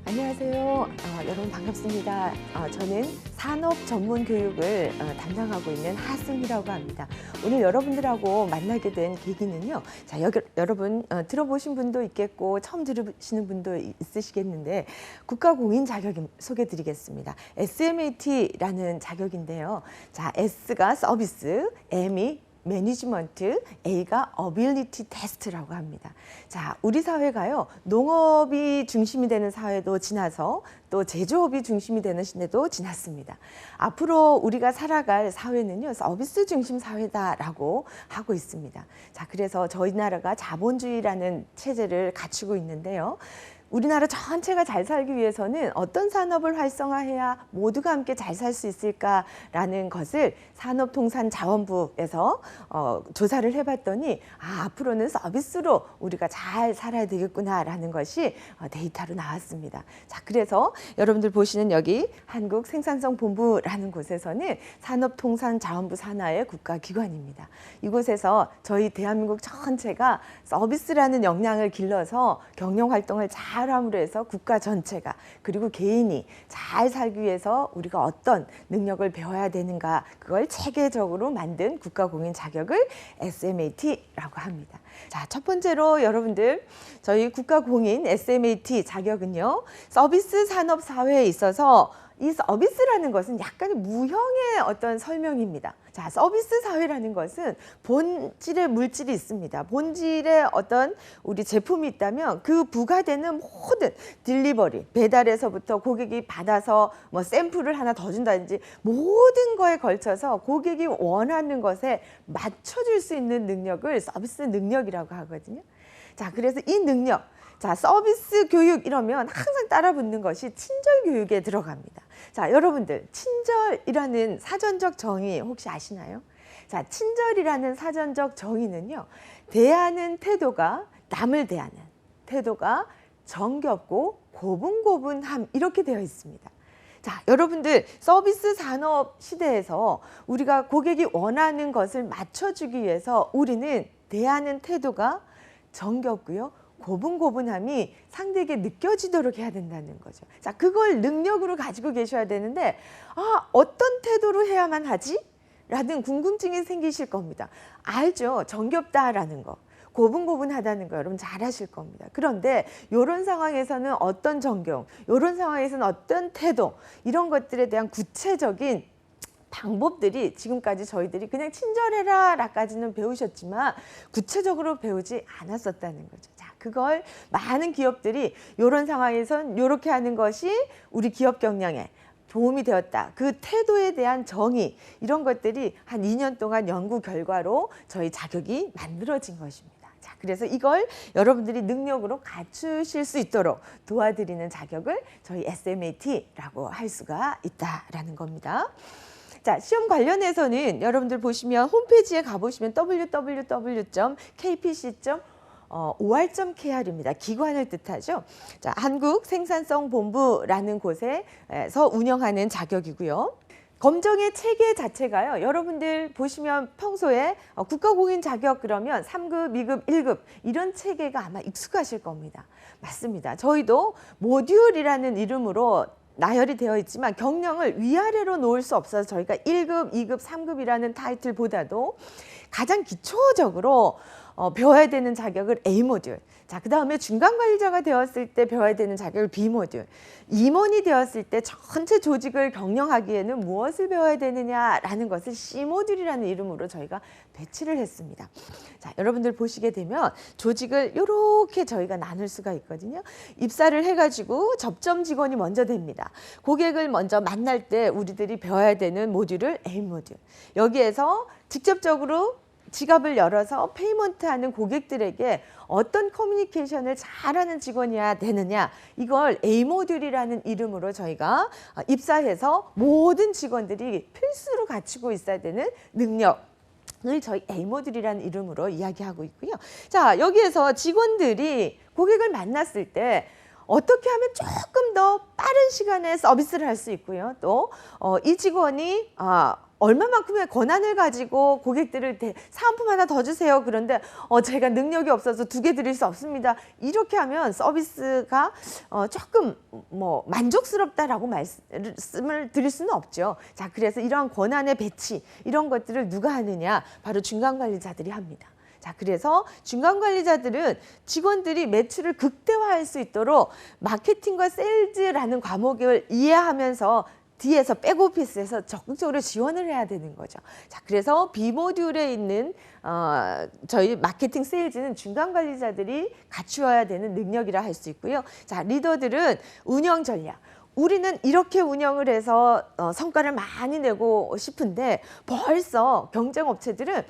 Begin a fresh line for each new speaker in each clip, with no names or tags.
안녕하세요. 여러분 반갑습니다. 저는 산업 전문 교육을 담당하고 있는 하승이라고 합니다. 오늘 여러분들하고 만나게 된 계기는요. 자, 여러분 들어보신 분도 있겠고 처음 들으시는 분도 있으시겠는데 국가공인 자격 소개드리겠습니다. SMAT라는 자격인데요. 자, S가 서비스, M이 매니지먼트, A가 어빌리티 테스트라고 합니다. 자, 우리 사회가요, 농업이 중심이 되는 사회도 지나서 또 제조업이 중심이 되는 시대도 지났습니다. 앞으로 우리가 살아갈 사회는요, 서비스 중심 사회다라고 하고 있습니다. 자, 그래서 저희 나라가 자본주의라는 체제를 갖추고 있는데요. 우리나라 전체가 잘 살기 위해서는 어떤 산업을 활성화해야 모두가 함께 잘 살 수 있을까라는 것을 산업통상자원부에서 조사를 해봤더니 앞으로는 서비스로 우리가 잘 살아야 되겠구나라는 것이 데이터로 나왔습니다. 자, 그래서 여러분들 보시는 여기 한국생산성본부라는 곳에서는 산업통상자원부 산하의 국가기관입니다. 이곳에서 저희 대한민국 전체가 서비스라는 역량을 길러서 경영활동을 잘함으로 해서 국가 전체가 그리고 개인이 잘 살기 위해서 우리가 어떤 능력을 배워야 되는가, 그걸 체계적으로 만든 국가공인 자격을 SMAT라고 합니다. 자, 첫 번째로 여러분들 저희 국가공인 SMAT 자격은요, 서비스 산업 사회에 있어서 이 서비스라는 것은 약간의 무형의 어떤 설명입니다. 자, 서비스 사회라는 것은 본질의 물질이 있습니다. 본질의 어떤 우리 제품이 있다면 그 부과되는 모든 딜리버리, 배달에서부터 고객이 받아서 뭐 샘플을 하나 더 준다든지 모든 거에 걸쳐서 고객이 원하는 것에 맞춰줄 수 있는 능력을 서비스 능력이라고 하거든요. 자, 그래서 이 능력, 자, 서비스 교육 이러면 항상 따라 붙는 것이 친절 교육에 들어갑니다. 자, 여러분들 친절이라는 사전적 정의 혹시 아시나요? 자, 친절이라는 사전적 정의는요, 대하는 태도가, 남을 대하는 태도가 정겹고 고분고분함, 이렇게 되어 있습니다. 자, 여러분들 서비스 산업 시대에서 우리가 고객이 원하는 것을 맞춰주기 위해서 우리는 대하는 태도가 정겹고요, 고분고분함이 상대에게 느껴지도록 해야 된다는 거죠. 자, 그걸 능력으로 가지고 계셔야 되는데 어떤 태도로 해야만 하지? 라는 궁금증이 생기실 겁니다. 알죠? 정겹다라는 거, 고분고분하다는 거 여러분 잘 아실 겁니다. 그런데 이런 상황에서는 어떤 정경, 이런 상황에서는 어떤 태도, 이런 것들에 대한 구체적인 방법들이 지금까지 저희들이 그냥 친절해라 라까지는 배우셨지만 구체적으로 배우지 않았었다는 거죠. 자, 그걸 많은 기업들이 이런 상황에선 이렇게 하는 것이 우리 기업 경영에 도움이 되었다. 그 태도에 대한 정의, 이런 것들이 한 2년 동안 연구 결과로 저희 자격이 만들어진 것입니다. 자, 그래서 이걸 여러분들이 능력으로 갖추실 수 있도록 도와드리는 자격을 저희 SMAT라고 할 수가 있다라는 겁니다. 자, 시험 관련해서는 여러분들 보시면 홈페이지에 가보시면 www.kpc.or.kr입니다. 기관을 뜻하죠. 자, 한국생산성본부라는 곳에서 운영하는 자격이고요. 검정의 체계 자체가요, 여러분들 보시면 평소에 국가공인 자격 그러면 3급, 2급, 1급 이런 체계가 아마 익숙하실 겁니다. 맞습니다. 저희도 모듈이라는 이름으로 나열이 되어 있지만 경령을 위아래로 놓을 수 없어서 저희가 1급, 2급, 3급이라는 타이틀보다도 가장 기초적으로 배워야 되는 자격을 A 모듈, 자, 그 다음에 중간관리자가 되었을 때 배워야 되는 자격을 B 모듈, 임원이 되었을 때 전체 조직을 경영하기에는 무엇을 배워야 되느냐라는 것을 C 모듈이라는 이름으로 저희가 배치를 했습니다. 자, 여러분들 보시게 되면 조직을 이렇게 저희가 나눌 수가 있거든요. 입사를 해가지고 접점 직원이 먼저 됩니다. 고객을 먼저 만날 때 우리들이 배워야 되는 모듈을 A 모듈, 여기에서 직접적으로 지갑을 열어서 페이먼트하는 고객들에게 어떤 커뮤니케이션을 잘하는 직원이어야 되느냐, 이걸 A 모듈이라는 이름으로 저희가 입사해서 모든 직원들이 필수로 갖추고 있어야 되는 능력, 을 저희 A 모듈이라는 이름으로 이야기하고 있고요. 자, 여기에서 직원들이 고객을 만났을 때 어떻게 하면 조금 더 빠른 시간에 서비스를 할 수 있고요. 또 이 직원이 얼마만큼의 권한을 가지고 고객들을 사은품 하나 더 주세요. 그런데 제가 능력이 없어서 2개 드릴 수 없습니다. 이렇게 하면 서비스가 조금 뭐 만족스럽다라고 말씀을 드릴 수는 없죠. 자, 그래서 이러한 권한의 배치 이런 것들을 누가 하느냐? 바로 중간관리자들이 합니다. 자, 그래서 중간관리자들은 직원들이 매출을 극대화할 수 있도록 마케팅과 세일즈라는 과목을 이해하면서 뒤에서 백오피스에서 적극적으로 지원을 해야 되는 거죠. 자, 그래서 B 모듈에 있는 저희 마케팅 세일즈는 중간 관리자들이 갖추어야 되는 능력이라 할 수 있고요. 자, 리더들은 운영 전략. 우리는 이렇게 운영을 해서 성과를 많이 내고 싶은데 벌써 경쟁 업체들은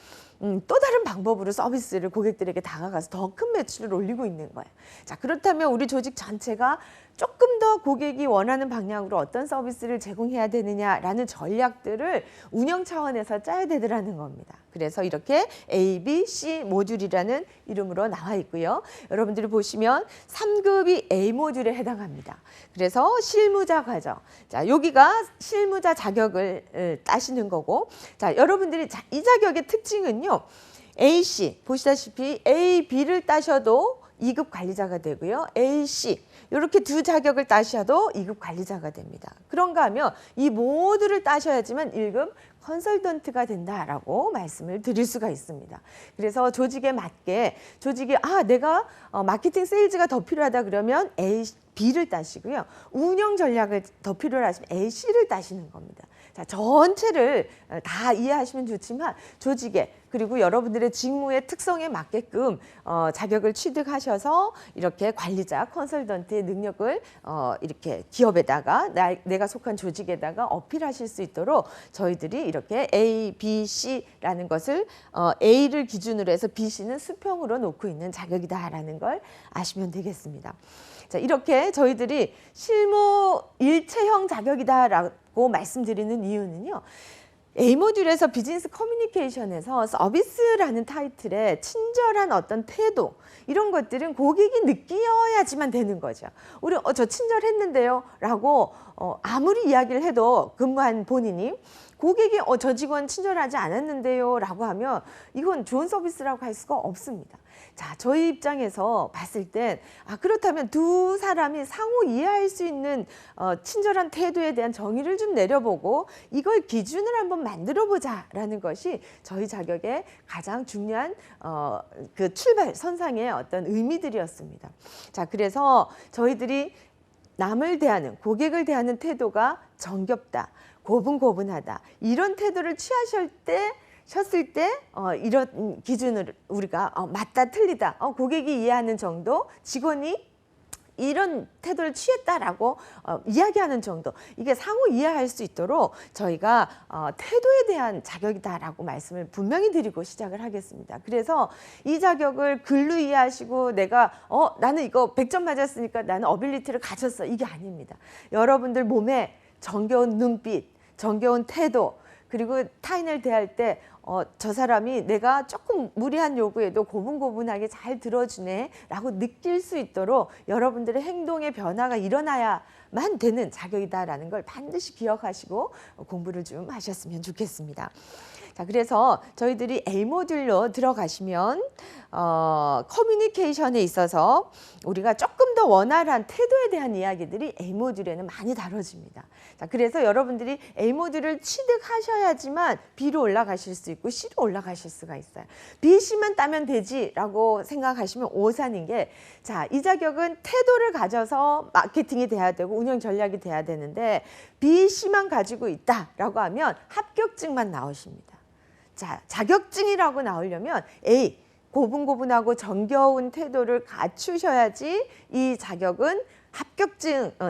또 다른 방법으로 서비스를 고객들에게 다가가서 더 큰 매출을 올리고 있는 거예요. 자, 그렇다면 우리 조직 전체가 조금 더 고객이 원하는 방향으로 어떤 서비스를 제공해야 되느냐라는 전략들을 운영 차원에서 짜야 되더라는 겁니다. 그래서 이렇게 A, B, C 모듈이라는 이름으로 나와 있고요. 여러분들이 보시면 3급이 A 모듈에 해당합니다. 그래서 실무자 과정. 자, 여기가 실무자 자격을 따시는 거고, 자, 여러분들이 이 자격의 특징은요. AC 보시다시피 A, B를 따셔도 2급 관리자가 되고요. A, C 이렇게 2 자격을 따셔도 2급 관리자가 됩니다. 그런가 하면 이 모두를 따셔야지만 1급 컨설턴트가 된다라고 말씀을 드릴 수가 있습니다. 그래서 조직에 맞게 조직이 내가 마케팅 세일즈가 더 필요하다 그러면 A, B를 따시고요. 운영 전략을 더 필요하시면 A, C를 따시는 겁니다. 자, 전체를 다 이해하시면 좋지만 조직에 그리고 여러분들의 직무의 특성에 맞게끔 자격을 취득하셔서 이렇게 관리자, 컨설턴트의 능력을 이렇게 기업에다가 내가 속한 조직에다가 어필하실 수 있도록 저희들이 이렇게 A, B, C라는 것을 A를 기준으로 해서 B, C는 수평으로 놓고 있는 자격이다라는 걸 아시면 되겠습니다. 자, 이렇게 저희들이 실무 일체형 자격이다라고 말씀드리는 이유는요. A 모듈에서 비즈니스 커뮤니케이션에서 서비스라는 타이틀에 친절한 어떤 태도 이런 것들은 고객이 느껴야지만 되는 거죠. 우리 저 친절했는데요 라고 아무리 이야기를 해도 근무한 본인이 고객이 저 직원 친절하지 않았는데요 라고 하면 이건 좋은 서비스라고 할 수가 없습니다. 자, 저희 입장에서 봤을 땐 그렇다면 2 사람이 상호 이해할 수 있는 친절한 태도에 대한 정의를 좀 내려보고 이걸 기준을 한번 만들어 보자라는 것이 저희 자격의 가장 중요한 그 출발 선상의 어떤 의미들이었습니다. 자, 그래서 저희들이 남을 대하는 고객을 대하는 태도가 정겹다, 고분고분하다 이런 태도를 셨을 때 이런 기준을 우리가 맞다 틀리다 고객이 이해하는 정도 직원이 이런 태도를 취했다라고 이야기하는 정도 이게 상호 이해할 수 있도록 저희가 태도에 대한 자격이다라고 말씀을 분명히 드리고 시작을 하겠습니다. 그래서 이 자격을 글로 이해하시고 내가 나는 이거 100점 맞았으니까 나는 어빌리티를 가졌어 이게 아닙니다. 여러분들 몸에 정겨운 눈빛, 정겨운 태도 그리고 타인을 대할 때 저 사람이 내가 조금 무리한 요구에도 고분고분하게 잘 들어주네 라고 느낄 수 있도록 여러분들의 행동의 변화가 일어나야만 되는 자격이다라는 걸 반드시 기억하시고 공부를 좀 하셨으면 좋겠습니다. 자, 그래서 저희들이 A 모듈로 들어가시면 커뮤니케이션에 있어서 우리가 조금 더 원활한 태도에 대한 이야기들이 A 모듈에는 많이 다뤄집니다. 자, 그래서 여러분들이 A 모듈을 취득하셔야지만 B로 올라가실 수 있고 C로 올라가실 수가 있어요. B, C만 따면 되지라고 생각하시면 오산인 게 자, 이 자격은 태도를 가져서 마케팅이 돼야 되고 운영 전략이 돼야 되는데 B, C만 가지고 있다라고 하면 합격증만 나오십니다. 자, 자격증이라고 나오려면 A, 고분고분하고 정겨운 태도를 갖추셔야지 이 자격은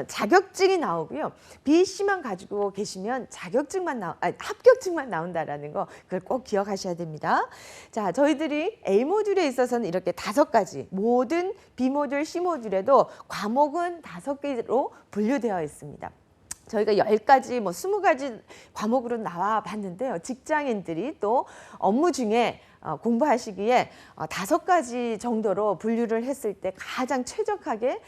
자격증이 나오고요. B, C만 가지고 계시면 합격증만 나온다라는 거 그걸 꼭 기억하셔야 됩니다. 자, 저희들이 A 모듈에 있어서는 이렇게 5가지 모든 B 모듈, C 모듈에도 과목은 5개로 분류되어 있습니다. 저희가 10가지, 20가지 과목으로 나와 봤는데요. 직장인들이 또 업무 중에 공부하시기에 5가지 정도로 분류를 했을 때 가장 최적하게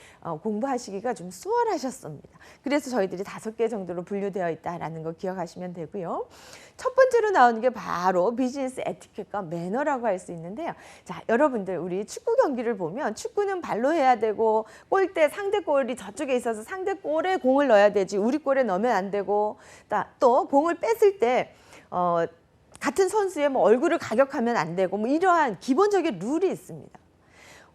공부하시기가 좀 수월하셨습니다. 그래서 저희들이 5개 정도로 분류되어 있다라는 거 기억하시면 되고요. 첫 번째로 나오는 게 바로 비즈니스 에티켓과 매너라고 할 수 있는데요. 자, 여러분들 우리 축구 경기를 보면 축구는 발로 해야 되고 골대 상대 골이 저쪽에 있어서 상대 골에 공을 넣어야 되지 우리 골에 넣으면 안 되고 또 공을 뺐을 때 같은 선수의 뭐 얼굴을 가격하면 안 되고 뭐 이러한 기본적인 룰이 있습니다.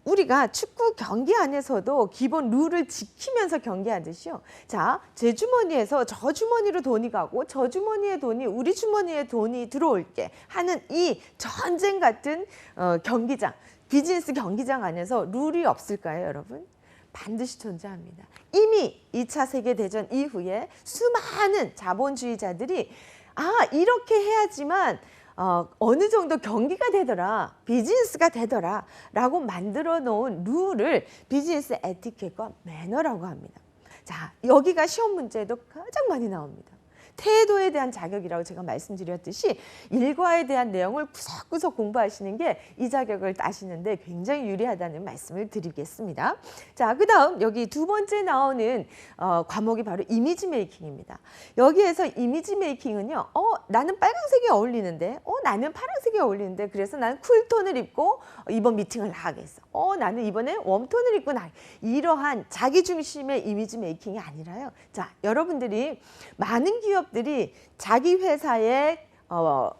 우리가 축구 경기 안에서도 기본 룰을 지키면서 경기하듯이요. 자, 제 주머니에서 저 주머니로 돈이 가고 저 주머니의 돈이 우리 주머니에 돈이 들어올게 하는 이 전쟁 같은 경기장, 비즈니스 경기장 안에서 룰이 없을까요, 여러분? 반드시 존재합니다. 이미 2차 세계대전 이후에 수많은 자본주의자들이 이렇게 해야지만 어느 정도 경기가 되더라, 비즈니스가 되더라 라고 만들어 놓은 룰을 비즈니스 에티켓과 매너라고 합니다. 자, 여기가 시험 문제에도 가장 많이 나옵니다. 태도에 대한 자격이라고 제가 말씀드렸듯이 일과에 대한 내용을 구석구석 공부하시는 게 이 자격을 따시는데 굉장히 유리하다는 말씀을 드리겠습니다. 자, 그다음 여기 두 번째 나오는 과목이 바로 이미지 메이킹입니다. 여기에서 이미지 메이킹은요. 나는 빨간색이 어울리는데 나는 파란색이 어울리는데 그래서 나는 쿨톤을 입고 이번 미팅을 나가겠어. 나는 이번에 웜톤을 입고 이러한 자기 중심의 이미지 메이킹이 아니라요. 자, 여러분들이 많은 기업들이 자기 회사의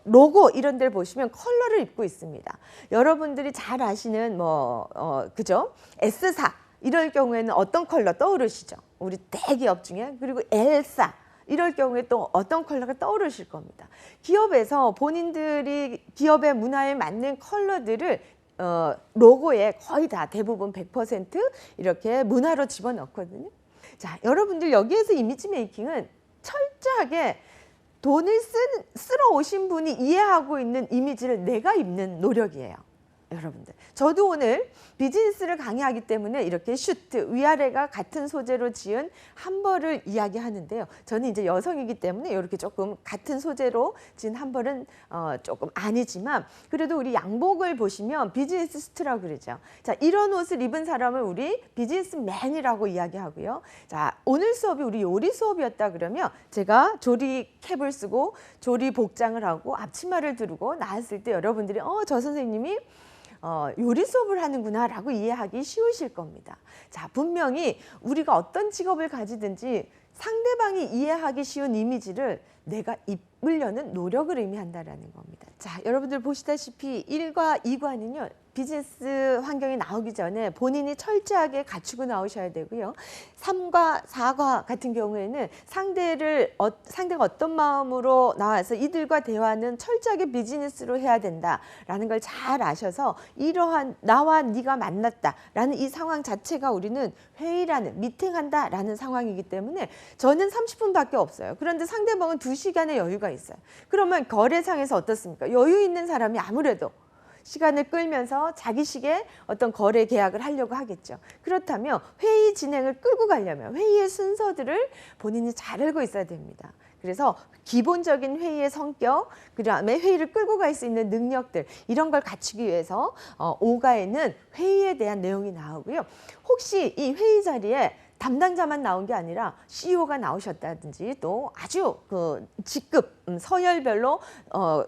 로고 이런 데를 보시면 컬러를 입고 있습니다. 여러분들이 잘 아시는 그죠? S사 이럴 경우에는 어떤 컬러 떠오르시죠? 우리 대기업 중에. 그리고 L사 이럴 경우에 또 어떤 컬러가 떠오르실 겁니다. 기업에서 본인들이 기업의 문화에 맞는 컬러들을 로고에 거의 다 대부분 100% 이렇게 문화로 집어넣거든요. 자, 여러분들 여기에서 이미지 메이킹은 철저하게 돈을 쓰러 오신 분이 이해하고 있는 이미지를 내가 입는 노력이에요. 여러분들, 저도 오늘 비즈니스를 강의하기 때문에 이렇게 슈트, 위아래가 같은 소재로 지은 한벌을 이야기하는데요. 저는 이제 여성이기 때문에 이렇게 조금 같은 소재로 지은 한벌은 조금 아니지만 그래도 우리 양복을 보시면 비즈니스 수트라고 그러죠. 자, 이런 옷을 입은 사람을 우리 비즈니스맨이라고 이야기하고요. 자, 오늘 수업이 우리 요리 수업이었다 그러면 제가 조리 캡을 쓰고 조리 복장을 하고 앞치마를 두르고 나왔을 때 여러분들이 저 선생님이 요리 수업을 하는구나 라고 이해하기 쉬우실 겁니다. 자, 분명히 우리가 어떤 직업을 가지든지 상대방이 이해하기 쉬운 이미지를 내가 입으려는 노력을 의미한다라는 겁니다. 자, 여러분들 보시다시피 1과 2과는요. 비즈니스 환경이 나오기 전에 본인이 철저하게 갖추고 나오셔야 되고요. 3과 4과 같은 경우에는 상대가 어떤 마음으로 나와서 이들과 대화는 철저하게 비즈니스로 해야 된다라는 걸 잘 아셔서 이러한 나와 네가 만났다라는 이 상황 자체가 우리는 회의라는 미팅한다라는 상황이기 때문에 저는 30분밖에 없어요. 그런데 상대방은 2시간의 여유가 있어요. 그러면 거래상에서 어떻습니까? 여유 있는 사람이 아무래도 시간을 끌면서 자기식의 어떤 거래 계약을 하려고 하겠죠. 그렇다면 회의 진행을 끌고 가려면 회의의 순서들을 본인이 잘 알고 있어야 됩니다. 그래서 기본적인 회의의 성격, 그다음에 회의를 끌고 갈 수 있는 능력들 이런 걸 갖추기 위해서 5과에는 회의에 대한 내용이 나오고요. 혹시 이 회의 자리에 담당자만 나온 게 아니라 CEO가 나오셨다든지 또 아주 그 직급 서열별로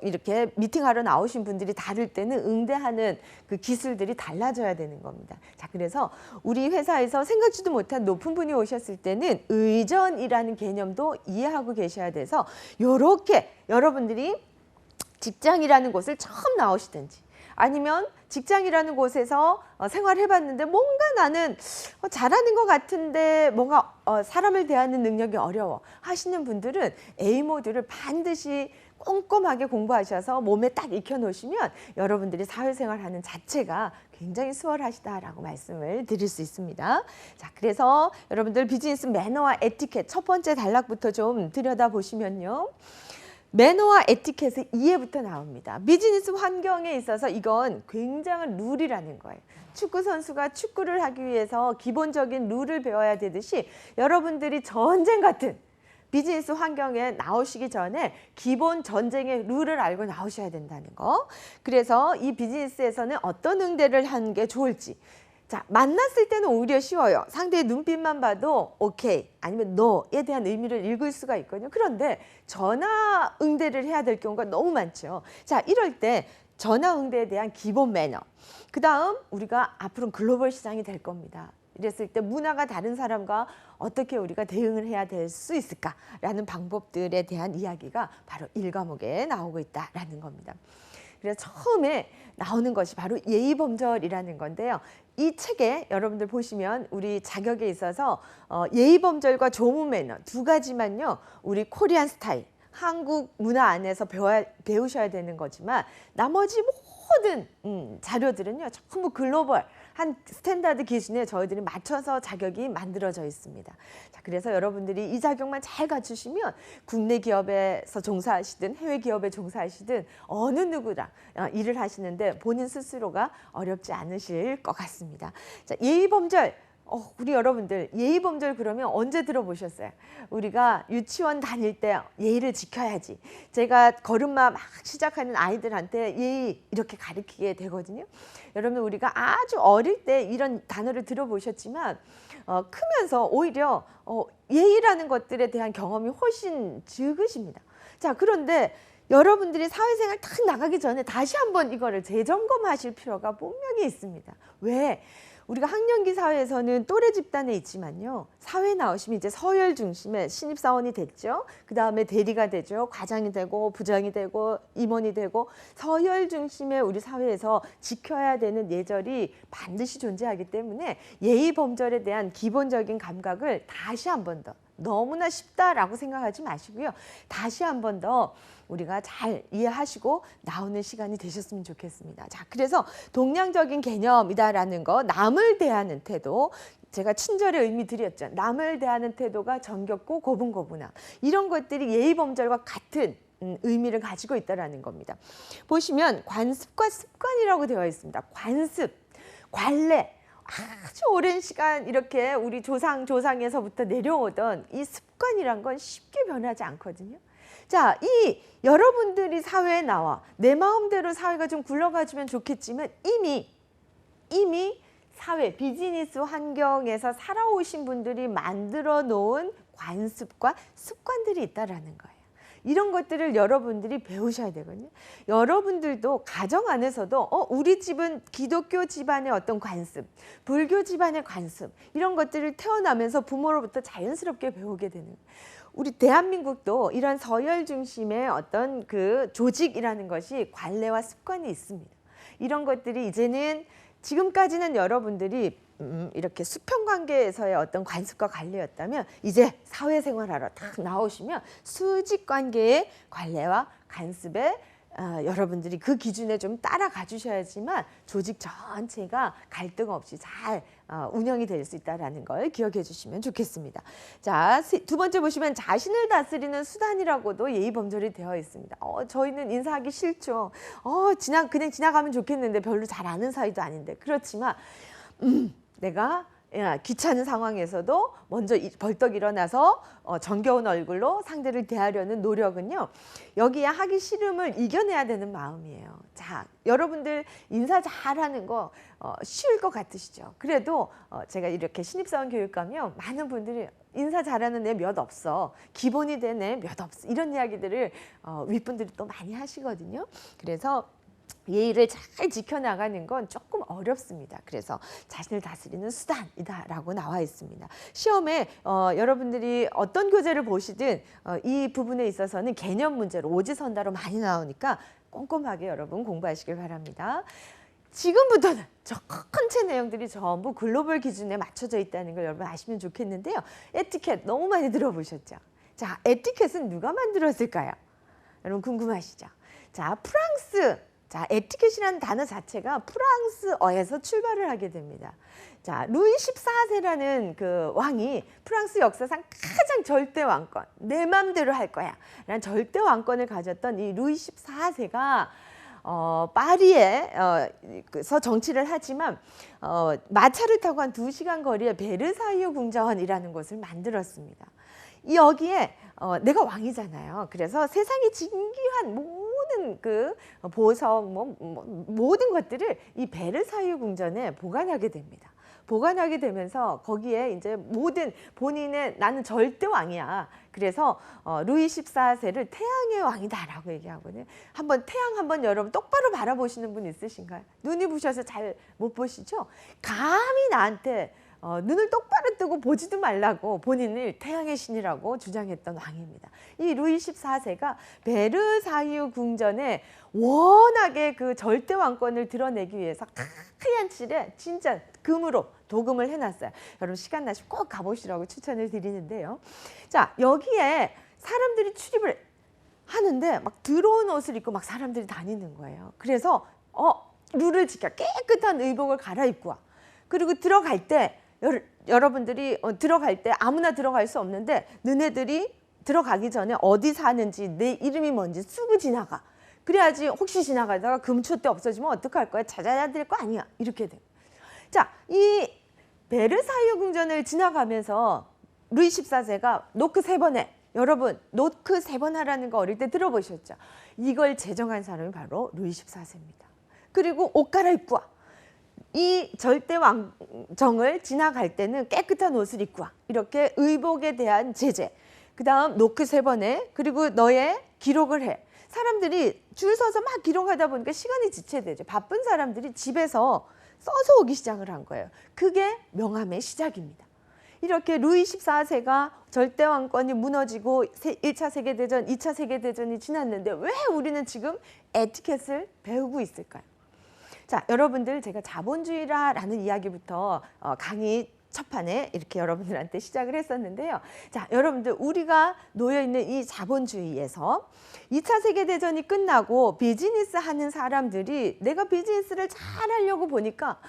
이렇게 미팅하러 나오신 분들이 다를 때는 응대하는 그 기술들이 달라져야 되는 겁니다. 자, 그래서 우리 회사에서 생각지도 못한 높은 분이 오셨을 때는 의전이라는 개념도 이해하고 계셔야 돼서 요렇게 여러분들이 직장이라는 곳을 처음 나오시든지 아니면 직장이라는 곳에서 생활해봤는데 뭔가 나는 잘하는 것 같은데 뭔가 사람을 대하는 능력이 어려워 하시는 분들은 A모드를 반드시 꼼꼼하게 공부하셔서 몸에 딱 익혀놓으시면 여러분들이 사회생활하는 자체가 굉장히 수월하시다라고 말씀을 드릴 수 있습니다. 자, 그래서 여러분들 비즈니스 매너와 에티켓 첫 번째 단락부터 좀 들여다보시면요. 매너와 에티켓의 이해부터 나옵니다. 비즈니스 환경에 있어서 이건 굉장한 룰이라는 거예요. 축구 선수가 축구를 하기 위해서 기본적인 룰을 배워야 되듯이 여러분들이 전쟁 같은 비즈니스 환경에 나오시기 전에 기본 전쟁의 룰을 알고 나오셔야 된다는 거. 그래서 이 비즈니스에서는 어떤 응대를 하는 게 좋을지. 자, 만났을 때는 오히려 쉬워요. 상대의 눈빛만 봐도 오케이 아니면 노에 대한 의미를 읽을 수가 있거든요. 그런데 전화 응대를 해야 될 경우가 너무 많죠. 자, 이럴 때 전화 응대에 대한 기본 매너. 그다음 우리가 앞으로는 글로벌 시장이 될 겁니다. 이랬을 때 문화가 다른 사람과 어떻게 우리가 대응을 해야 될 수 있을까라는 방법들에 대한 이야기가 바로 1과목에 나오고 있다라는 겁니다. 그래서 처음에 나오는 것이 바로 예의범절이라는 건데요. 이 책에 여러분들 보시면 우리 자격에 있어서 예의범절과 조문 매너 두 가지만요. 우리 코리안 스타일, 한국 문화 안에서 배우셔야 되는 거지만 나머지 모든 자료들은요. 전부 글로벌 한 스탠다드 기준에 저희들이 맞춰서 자격이 만들어져 있습니다. 자, 그래서 여러분들이 이 자격만 잘 갖추시면 국내 기업에서 종사하시든 해외 기업에 종사하시든 어느 누구랑 일을 하시는데 본인 스스로가 어렵지 않으실 것 같습니다. 자, 예의범절. 우리 여러분들 예의범절 그러면 언제 들어보셨어요? 우리가 유치원 다닐 때 예의를 지켜야지. 제가 걸음마 막 시작하는 아이들한테 예의 이렇게 가르치게 되거든요. 여러분 우리가 아주 어릴 때 이런 단어를 들어보셨지만 크면서 오히려 예의라는 것들에 대한 경험이 훨씬 적으십니다. 자, 그런데 여러분들이 사회생활 딱 나가기 전에 다시 한번 이거를 재점검하실 필요가 분명히 있습니다. 왜? 우리가 학령기 사회에서는 또래 집단에 있지만요. 사회에 나오시면 이제 서열 중심의 신입사원이 됐죠. 그 다음에 대리가 되죠. 과장이 되고 부장이 되고 임원이 되고 서열 중심의 우리 사회에서 지켜야 되는 예절이 반드시 존재하기 때문에 예의범절에 대한 기본적인 감각을 다시 한 번 더 너무나 쉽다라고 생각하지 마시고요. 다시 한 번 더 우리가 잘 이해하시고 나오는 시간이 되셨으면 좋겠습니다. 자, 그래서 동양적인 개념이다라는 거, 남을 대하는 태도, 제가 친절의 의미 드렸죠. 남을 대하는 태도가 정겹고 고분고분함. 이런 것들이 예의범절과 같은 의미를 가지고 있다는 겁니다. 보시면 관습과 습관이라고 되어 있습니다. 관습, 관례. 아주 오랜 시간 이렇게 우리 조상에서부터 내려오던 이 습관이란 건 쉽게 변하지 않거든요. 자, 이 여러분들이 사회에 나와 내 마음대로 사회가 좀 굴러가주면 좋겠지만 이미 사회, 비즈니스 환경에서 살아오신 분들이 만들어 놓은 관습과 습관들이 있다라는 거예요. 이런 것들을 여러분들이 배우셔야 되거든요. 여러분들도 가정 안에서도 우리 집은 기독교 집안의 어떤 관습, 불교 집안의 관습 이런 것들을 태어나면서 부모로부터 자연스럽게 배우게 되는 거예요. 우리 대한민국도 이런 서열 중심의 어떤 그 조직이라는 것이 관례와 습관이 있습니다. 이런 것들이 이제는 지금까지는 여러분들이 이렇게 수평관계에서의 어떤 관습과 관례였다면 이제 사회생활하러 딱 나오시면 수직관계의 관례와 관습에 여러분들이 그 기준에 좀 따라가 주셔야지만 조직 전체가 갈등 없이 잘 운영이 될 수 있다는 걸 기억해 주시면 좋겠습니다. 자, 두 번째 보시면 자신을 다스리는 수단이라고도 예의범절이 되어 있습니다. 저희는 인사하기 싫죠. 그냥 지나가면 좋겠는데 별로 잘 아는 사이도 아닌데. 그렇지만 내가 귀찮은 상황에서도 먼저 벌떡 일어나서 정겨운 얼굴로 상대를 대하려는 노력은요. 여기에 하기 싫음을 이겨내야 되는 마음이에요. 자, 여러분들 인사 잘하는 거 쉬울 것 같으시죠? 그래도 제가 이렇게 신입사원 교육 가면 많은 분들이 인사 잘하는 애 몇 없어. 기본이 된 애 몇 없어. 이런 이야기들을 윗분들이 또 많이 하시거든요. 그래서 예의를 잘 지켜나가는 건 조금 어렵습니다. 그래서 자신을 다스리는 수단이다라고 나와 있습니다. 시험에 여러분들이 어떤 교재를 보시든 이 부분에 있어서는 개념 문제로 오지선다로 많이 나오니까 꼼꼼하게 여러분 공부하시길 바랍니다. 지금부터는 저 전체 내용들이 전부 글로벌 기준에 맞춰져 있다는 걸 여러분 아시면 좋겠는데요. 에티켓 너무 많이 들어보셨죠? 자, 에티켓은 누가 만들었을까요? 여러분 궁금하시죠? 자, 프랑스. 자, 에티켓이라는 단어 자체가 프랑스어에서 출발을 하게 됩니다. 자, 루이 14세라는 그 왕이 프랑스 역사상 가장 절대 왕권, 내 맘대로 할 거야 라는 절대 왕권을 가졌던 이 루이 14세가 파리에서 정치를 하지만 마차를 타고 한 2시간 거리에 베르사유 궁전이라는 곳을 만들었습니다. 여기에 내가 왕이잖아요. 그래서 세상에 진귀한 모든 그 보석, 모든 것들을 이 베르사유 궁전에 보관하게 됩니다. 보관하게 되면서 거기에 이제 모든 본인의 나는 절대 왕이야. 그래서 루이 14세를 태양의 왕이다라고 얘기하거든요. 한번 태양 한번 여러분 똑바로 바라보시는 분 있으신가요? 눈이 부셔서 잘 못 보시죠? 감히 나한테 눈을 똑바로 뜨고 보지도 말라고 본인을 태양의 신이라고 주장했던 왕입니다. 이 루이 14세가 베르사유 궁전에 워낙에 그 절대 왕권을 드러내기 위해서 하얀 칠에 진짜 금으로 도금을 해놨어요. 여러분 시간 나시면 꼭 가보시라고 추천을 드리는데요. 자, 여기에 사람들이 출입을 하는데 막 더러운 옷을 입고 막 사람들이 다니는 거예요. 그래서 룰을 지켜 깨끗한 의복을 갈아입고 와. 그리고 들어갈 때 여러분들이 들어갈 때 아무나 들어갈 수 없는데 너네들이 들어가기 전에 어디 사는지 내 이름이 뭔지 쓰고 지나가. 그래야지 혹시 지나가다가 금초대 없어지면 어떡할 거야? 찾아야 될 거 아니야. 이렇게 돼. 자, 이 베르사유 궁전을 지나가면서 루이 14세가 노크 3번 해. 여러분 노크 3번 하라는 거 어릴 때 들어보셨죠? 이걸 제정한 사람이 바로 루이 14세입니다. 그리고 옷 갈아입고 와. 이 절대 왕정을 지나갈 때는 깨끗한 옷을 입고 와. 이렇게 의복에 대한 제재. 그 다음 노크 3번 해. 그리고 너의 기록을 해. 사람들이 줄 서서 막 기록하다 보니까 시간이 지체되죠. 바쁜 사람들이 집에서 써서 오기 시작을 한 거예요. 그게 명함의 시작입니다. 이렇게 루이 14세가 절대 왕권이 무너지고 1차 세계대전, 2차 세계대전이 지났는데 왜 우리는 지금 에티켓을 배우고 있을까요? 자, 여러분들 제가 자본주의라는 이야기부터 강의 첫 판에 이렇게 여러분들한테 시작을 했었는데요. 자, 여러분들 우리가 놓여있는 이 자본주의에서 2차 세계대전이 끝나고 비즈니스 하는 사람들이 내가 비즈니스를 잘 하려고 보니까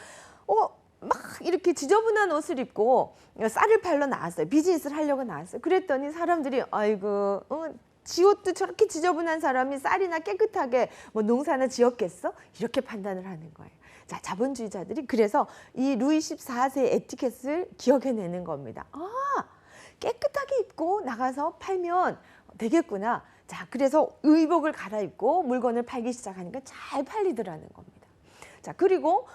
막 이렇게 지저분한 옷을 입고 쌀을 팔러 나왔어요. 비즈니스를 하려고 나왔어요. 그랬더니 사람들이 아이고 지 옷도 저렇게 지저분한 사람이 쌀이나 깨끗하게 농사나 지었겠어? 이렇게 판단을 하는 거예요. 자, 자본주의자들이 그래서 이 루이 14세의 에티켓을 기억해내는 겁니다. 깨끗하게 입고 나가서 팔면 되겠구나. 자, 그래서 의복을 갈아입고 물건을 팔기 시작하니까 잘 팔리더라는 겁니다. 자, 그리고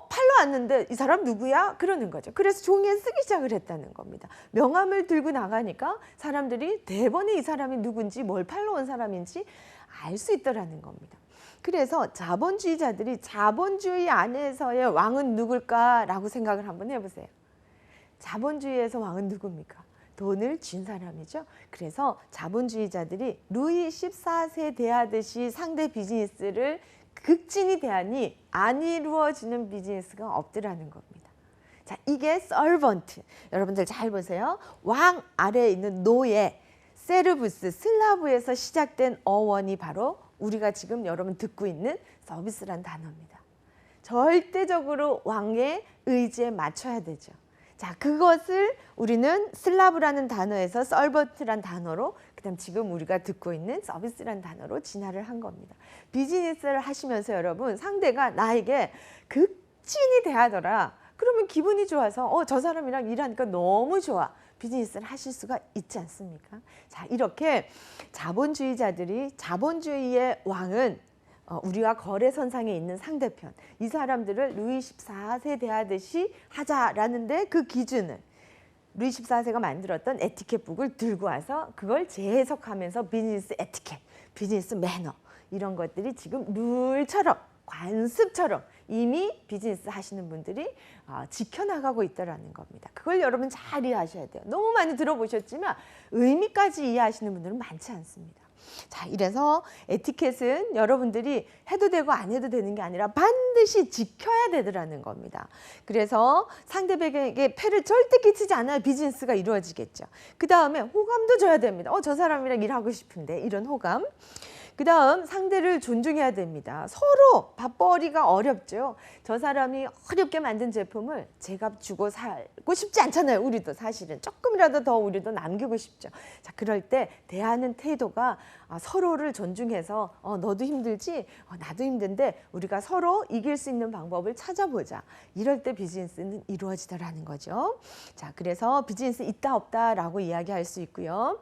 팔러 왔는데 이 사람 누구야? 그러는 거죠. 그래서 종이에 쓰기 시작을 했다는 겁니다. 명함을 들고 나가니까 사람들이 대번에 이 사람이 누군지 뭘 팔러 온 사람인지 알 수 있더라는 겁니다. 그래서 자본주의자들이 자본주의 안에서의 왕은 누굴까라고 생각을 한번 해보세요. 자본주의에서 왕은 누굽니까? 돈을 쥔 사람이죠. 그래서 자본주의자들이 루이 14세 대하듯이 상대 비즈니스를 극진히 대하니 안 이루어지는 비즈니스가 없더라는 겁니다. 자, 이게 서번트. 여러분들 잘 보세요. 왕 아래에 있는 노예, 세르부스, 슬라브에서 시작된 어원이 바로 우리가 지금 여러분 듣고 있는 서비스란 단어입니다. 절대적으로 왕의 의지에 맞춰야 되죠. 자, 그것을 우리는 슬라브라는 단어에서 서번트란 단어로 그다음 지금 우리가 듣고 있는 서비스란 단어로 진화를 한 겁니다. 비즈니스를 하시면서 여러분 상대가 나에게 극진히 대하더라. 그러면 기분이 좋아서 저 사람이랑 일하니까 너무 좋아. 비즈니스를 하실 수가 있지 않습니까? 자, 이렇게 자본주의자들이 자본주의의 왕은 우리와 거래선상에 있는 상대편, 이 사람들을 루이 14세 대하듯이 하자라는데 그 기준은 루이 14세가 만들었던 에티켓북을 들고 와서 그걸 재해석하면서 비즈니스 에티켓, 비즈니스 매너 이런 것들이 지금 룰처럼 관습처럼 이미 비즈니스 하시는 분들이 지켜나가고 있다는 겁니다. 그걸 여러분 잘 이해하셔야 돼요. 너무 많이 들어보셨지만 의미까지 이해하시는 분들은 많지 않습니다. 자, 이래서 에티켓은 여러분들이 해도 되고 안 해도 되는 게 아니라 반드시 지켜야 되더라는 겁니다. 그래서 상대방에게 폐를 절대 끼치지 않아야 비즈니스가 이루어지겠죠. 그 다음에 호감도 줘야 됩니다. 저 사람이랑 일하고 싶은데 이런 호감. 그다음 상대를 존중해야 됩니다. 서로 밥벌이가 어렵죠. 저 사람이 어렵게 만든 제품을 제값 주고 살고 싶지 않잖아요. 우리도 사실은 조금이라도 더 우리도 남기고 싶죠. 자, 그럴 때 대하는 태도가 서로를 존중해서 너도 힘들지? 나도 힘든데 우리가 서로 이길 수 있는 방법을 찾아보자. 이럴 때 비즈니스는 이루어지더라는 거죠. 자, 그래서 비즈니스 있다 없다라고 이야기할 수 있고요.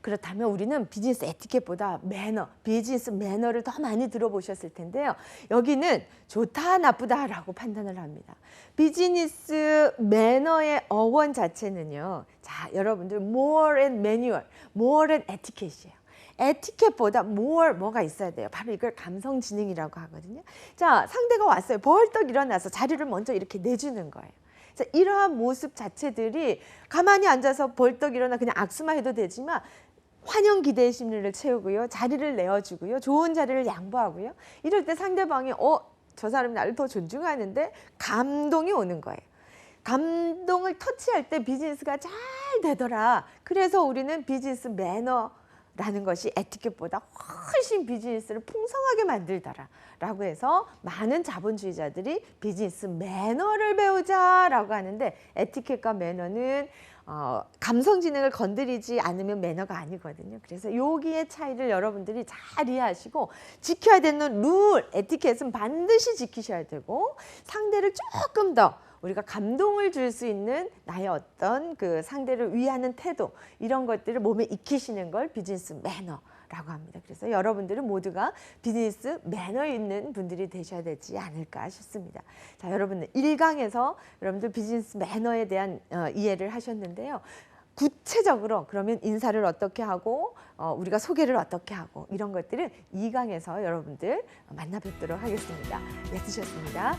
그렇다면 우리는 비즈니스 에티켓보다 매너, 비즈니스 매너를 더 많이 들어보셨을 텐데요. 여기는 좋다, 나쁘다라고 판단을 합니다. 비즈니스 매너의 어원 자체는요. 자, 여러분들 more and manual, more and etiquet이에요. 에티켓보다 more 뭐가 있어야 돼요. 바로 이걸 감성지능이라고 하거든요. 자, 상대가 왔어요. 벌떡 일어나서 자리를 먼저 이렇게 내주는 거예요. 자, 이러한 모습 자체들이 가만히 앉아서 벌떡 일어나 그냥 악수만 해도 되지만 환영 기대의 심리를 채우고요. 자리를 내어주고요. 좋은 자리를 양보하고요. 이럴 때 상대방이 저 사람이 나를 더 존중하는데 감동이 오는 거예요. 감동을 터치할 때 비즈니스가 잘 되더라. 그래서 우리는 비즈니스 매너라는 것이 에티켓보다 훨씬 비즈니스를 풍성하게 만들더라 라고 해서 많은 자본주의자들이 비즈니스 매너를 배우자라고 하는데, 에티켓과 매너는 감성지능을 건드리지 않으면 매너가 아니거든요. 그래서 여기의 차이를 여러분들이 잘 이해하시고 지켜야 되는 룰, 에티켓은 반드시 지키셔야 되고, 상대를 조금 더 우리가 감동을 줄 수 있는 나의 어떤 그 상대를 위하는 태도, 이런 것들을 몸에 익히시는 걸 비즈니스 매너라고 합니다. 그래서 여러분들은 모두가 비즈니스 매너 있는 분들이 되셔야 되지 않을까 싶습니다. 자, 여러분들 1강에서 여러분들 비즈니스 매너에 대한 이해를 하셨는데요. 구체적으로 그러면 인사를 어떻게 하고 우리가 소개를 어떻게 하고 이런 것들은 2강에서 여러분들 만나 뵙도록 하겠습니다. 네, 드셨습니다.